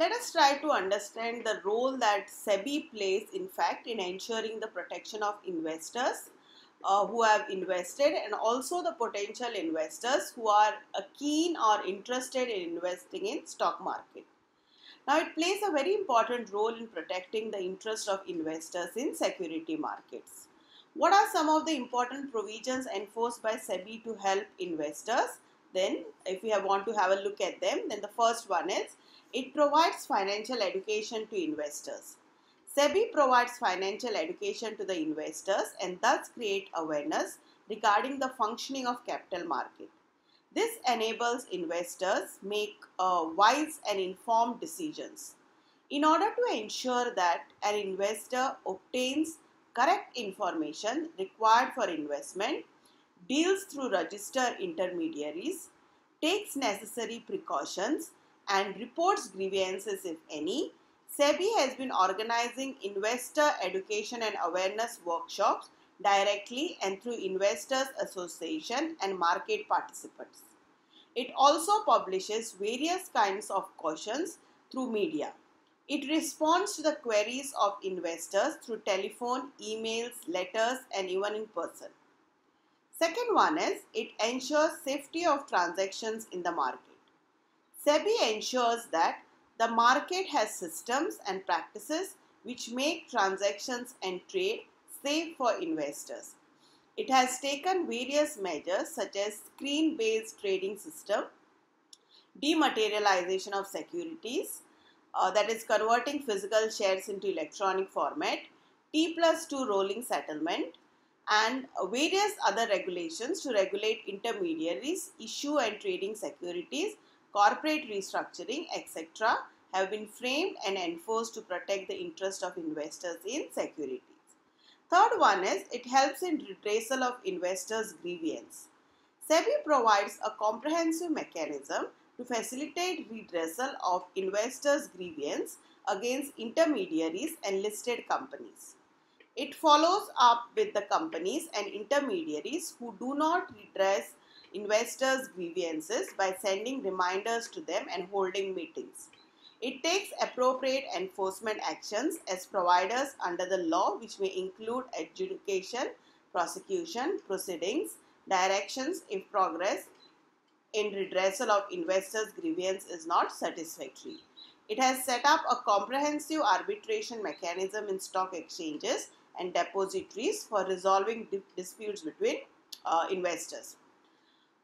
Let us try to understand the role that Sebi plays in fact in ensuring the protection of investors who have invested, and also the potential investors who are keen or interested in investing in stock market. Now it plays a very important role in protecting the interest of investors in security markets. What are some of the important provisions enforced by SEBI to help investors? Then, if we want to have a look at them, then the first one is it provides financial education to investors. SEBI provides financial education to the investors and thus create awareness regarding the functioning of capital market. This enables investors make wise and informed decisions. In order to ensure that an investor obtains correct information required for investment, deals through registered intermediaries, takes necessary precautions, and reports grievances if any, SEBI has been organizing investor education and awareness workshops directly and through Investors Association and market participants. It also publishes various kinds of cautions through media. It responds to the queries of investors through telephone, emails, letters, and even in person. Second one is it ensures safety of transactions in the market. SEBI ensures that the market has systems and practices which make transactions and trade safe for investors. It has taken various measures such as screen-based trading system, dematerialization of securities, that is converting physical shares into electronic format, T+2 rolling settlement, and various other regulations to regulate intermediaries, issue and trading securities, corporate restructuring, etc. have been framed and enforced to protect the interest of investors in securities. Third one is it helps in redressal of investors' grievance. SEBI provides a comprehensive mechanism to facilitate redressal of investors' grievance against intermediaries and listed companies. It follows up with the companies and intermediaries who do not redress investors' grievances by sending reminders to them and holding meetings. It takes appropriate enforcement actions as providers under the law, which may include adjudication, prosecution, proceedings, directions if progress in redressal of investors' grievance is not satisfactory. It has set up a comprehensive arbitration mechanism in stock exchanges and depositories for resolving disputes between investors.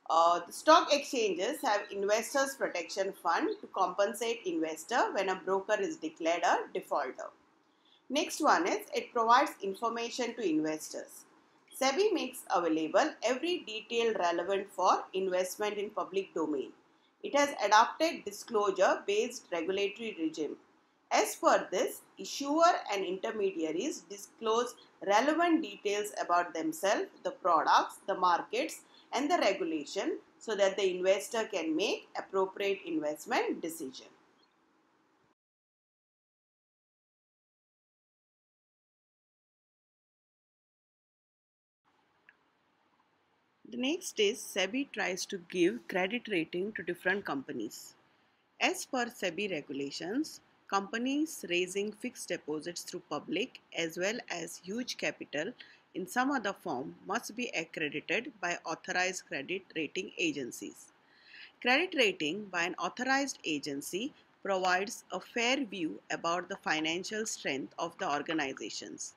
The stock exchanges have Investors Protection Fund to compensate investor when a broker is declared a defaulter. Next one is it provides information to investors. SEBI makes available every detail relevant for investment in public domain. It has adopted disclosure-based regulatory regime. As per this, issuer and intermediaries disclose relevant details about themselves, the products, the markets, and the regulation so that the investor can make appropriate investment decision. The next is SEBI tries to give credit rating to different companies. As per SEBI regulations, companies raising fixed deposits through public as well as huge capital in some other form must be accredited by authorized credit rating agencies. Credit rating by an authorized agency provides a fair view about the financial strength of the organizations.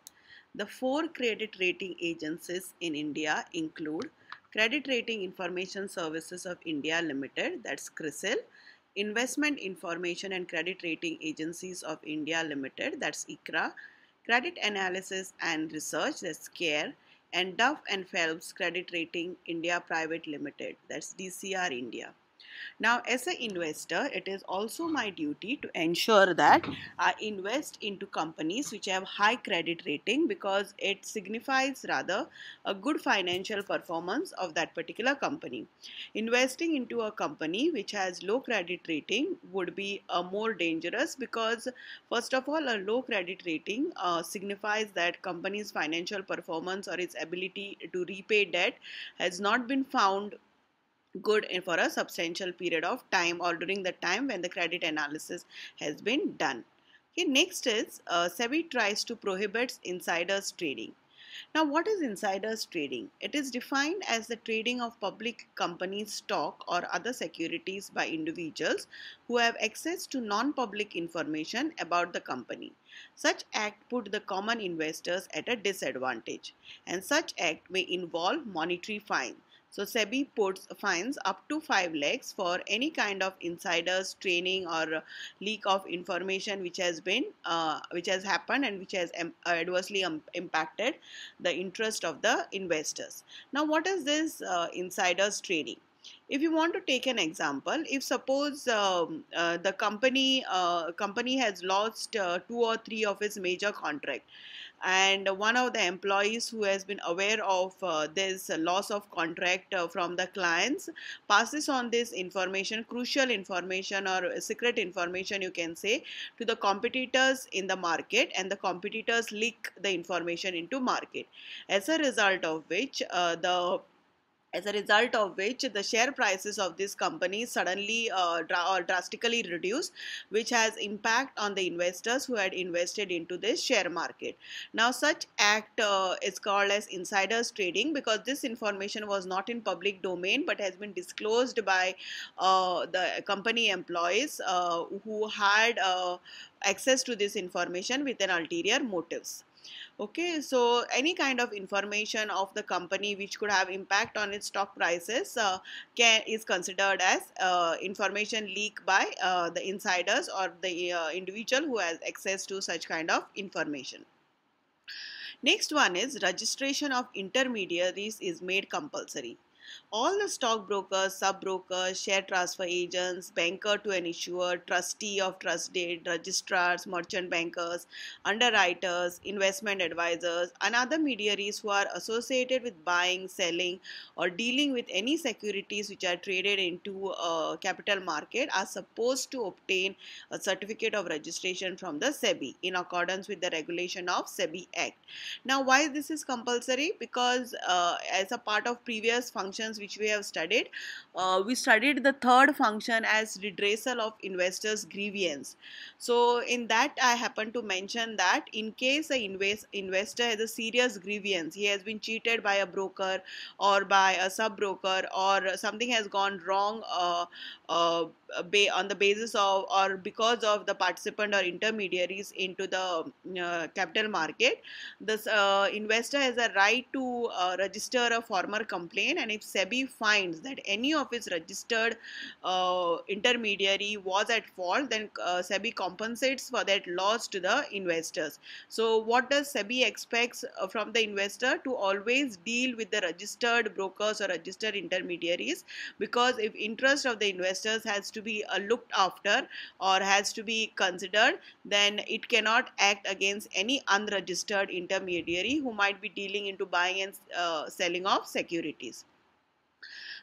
The four credit rating agencies in India include Credit Rating Information Services of India Limited, that's CRISIL, Investment Information and Credit Rating Agencies of India Limited, that's ICRA, Credit Analysis and Research, that's CARE, and Duff and Phelps Credit Rating India Private Limited, that's DCR India. Now, as an investor, it is also my duty to ensure that I invest into companies which have high credit rating, because it signifies rather a good financial performance of that particular company. Investing into a company which has low credit rating would be more dangerous, because first of all, a low credit rating signifies that company's financial performance or its ability to repay debt has not been found good for a substantial period of time or during the time when the credit analysis has been done. Okay, next is SEBI tries to prohibit insiders trading. Now, what is insiders trading? It is defined as the trading of public companies' stock or other securities by individuals who have access to non-public information about the company. Such act put the common investors at a disadvantage, and such act may involve monetary fine. So SEBI puts fines up to 5 lakhs for any kind of insiders trading or leak of information which has happened and which has adversely impacted the interest of the investors. Now, what is this insiders trading? If you want to take an example, if suppose the company has lost two or three of its major contract, and one of the employees who has been aware of this loss of contract from the clients passes on this information, crucial information or secret information you can say, to the competitors in the market, and the competitors leak the information into market, as a result of which the share prices of these companies suddenly or drastically reduce, which has impact on the investors who had invested into this share market. Now, such act is called as insiders trading because this information was not in public domain but has been disclosed by the company employees who had access to this information with an ulterior motives. Okay, so any kind of information of the company which could have impact on its stock prices is considered as information leak by the insiders or the individual who has access to such kind of information. Next one is registration of intermediaries is made compulsory. All the stockbrokers, sub-brokers, share transfer agents, banker to an issuer, trustee of trust deed, registrars, merchant bankers, underwriters, investment advisors, and other intermediaries who are associated with buying, selling, or dealing with any securities which are traded into capital market are supposed to obtain a certificate of registration from the SEBI in accordance with the regulation of SEBI Act. Now, why this is compulsory? Because as a part of previous functions which we studied the third function as redressal of investors' grievance. So, in that, I happen to mention that in case a investor has a serious grievance, he has been cheated by a broker or by a sub broker, or something has gone wrong on the basis of or because of the participant or intermediaries into the capital market, this investor has a right to register a formal complaint, and if SEBI finds that any of its registered intermediary was at fault, then SEBI compensates for that loss to the investors. So what does SEBI expects from the investor? To always deal with the registered brokers or registered intermediaries, because if interest of the investors has to be looked after or has to be considered, then it cannot act against any unregistered intermediary who might be dealing into buying and selling of securities.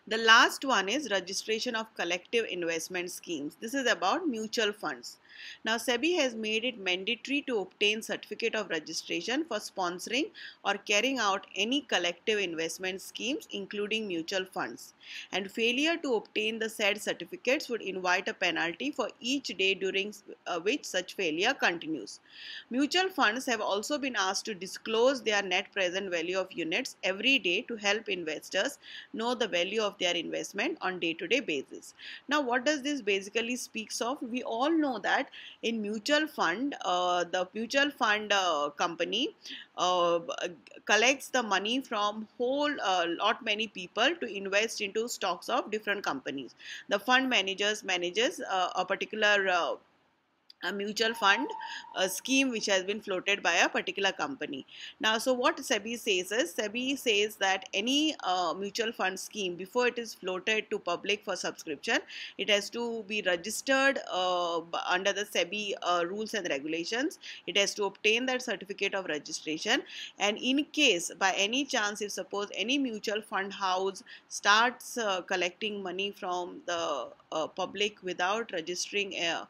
The last one is registration of collective investment schemes. This is about mutual funds. Now, SEBI has made it mandatory to obtain certificate of registration for sponsoring or carrying out any collective investment schemes, including mutual funds. And failure to obtain the said certificates would invite a penalty for each day during which such failure continues. Mutual funds have also been asked to disclose their net present value of units every day to help investors know the value of their investment on day-to-day basis. Now, what does this basically speaks of? We all know that in mutual fund, the mutual fund company uh, collects the money from whole lot many people to invest into stocks of different companies. The fund manages a particular a mutual fund a scheme which has been floated by a particular company. Now, so what SEBI says that any mutual fund scheme, before it is floated to public for subscription, it has to be registered under the SEBI rules and regulations. It has to obtain that certificate of registration, and in case by any chance, if suppose any mutual fund house starts collecting money from the public without registering a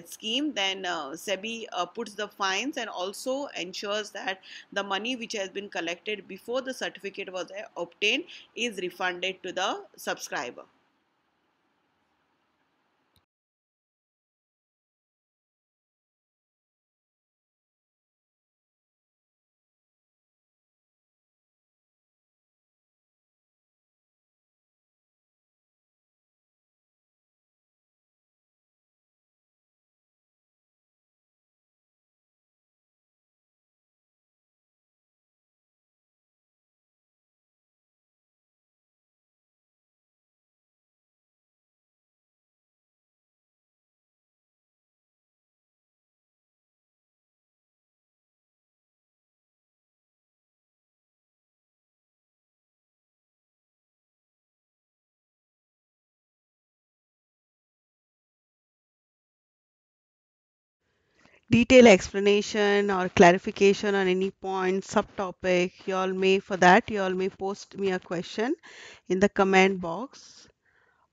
scheme, then SEBI puts the fines and also ensures that the money which has been collected before the certificate was obtained is refunded to the subscriber. detailed explanation or clarification on any point, subtopic, you all may post me a question in the comment box.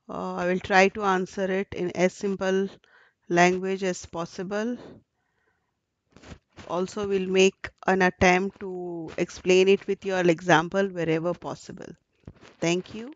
I will try to answer it in as simple language as possible. Also, will make an attempt to explain it with your example wherever possible. Thank you.